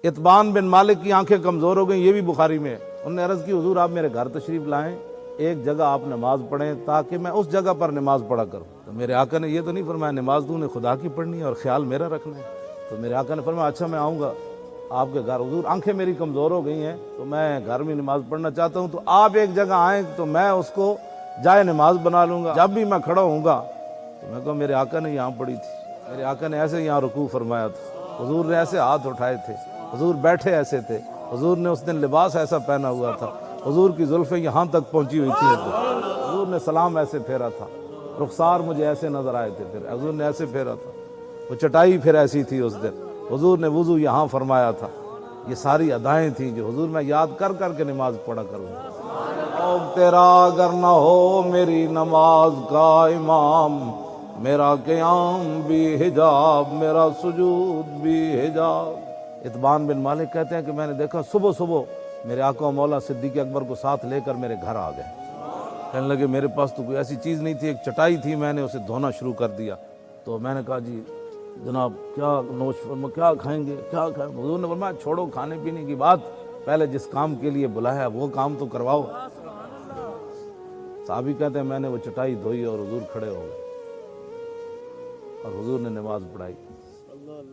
इत्बान बिन मालिक की आंखें कमज़ोर हो गई, ये भी बुखारी में है। उन्होंने अर्ज़ की हुजूर आप मेरे घर तशरीफ़ लाएं, एक जगह आप नमाज पढ़ें ताकि मैं उस जगह पर नमाज पढ़ा करूं। तो मेरे आका ने ये तो नहीं फरमाया नमाज तूने खुदा की पढ़नी है और ख्याल मेरा रखना है। तो मेरे आका ने फरमाया अच्छा मैं आऊँगा आपके घर, हुजूर आंखें मेरी कमज़ोर हो गई हैं तो मैं घर में नमाज पढ़ना चाहता हूँ, तो आप एक जगह आएँ तो मैं उसको जाए नमाज बना लूँगा। जब भी मैं खड़ा होऊंगा तो मैं कहूँ मेरे आका ने यहाँ पढ़ी थी, मेरे आका ने ऐसे यहाँ रुकू फरमाया था, हुजूर ने ऐसे हाथ उठाए थे, हुजूर बैठे ऐसे थे, हुजूर ने उस दिन लिबास ऐसा पहना हुआ था, हुजूर की जुल्फ़ें यहाँ तक पहुँची हुई थी, हुजूर ने सलाम ऐसे फेरा था, रुखसार मुझे ऐसे नज़र आए थे, फिर हुजूर ने ऐसे फेरा था, वो चटाई फिर ऐसी थी उस दिन, हुजूर ने वुज़ू यहाँ फरमाया था। ये सारी अदाएँ थीं जो हुजूर मैं याद कर कर के नमाज पढ़ा करूँगा। और तेरा अगर न हो मेरी नमाज का इमाम, मेरा क़याम भी हिजाब, मेरा सुजूद भी हिजाब। इत्बान बिन मालिक कहते हैं कि मैंने देखा सुबह सुबह मेरे आका मौला सिद्दीक़ अकबर को साथ लेकर मेरे घर आ गए। कहने लगे मेरे पास तो कोई ऐसी चीज़ नहीं थी, एक चटाई थी, मैंने उसे धोना शुरू कर दिया। तो मैंने कहा जी जनाब क्या नोश क्या खाएंगे, क्या खाएं? हुजूर ने फरमाया छोड़ो खाने पीने की बात, पहले जिस काम के लिए बुलाया वो काम तो करवाओ। साहबी कहते हैं मैंने वो चटाई धोई और हुजूर खड़े हो गए और हुजूर ने नमाज पढ़ाई।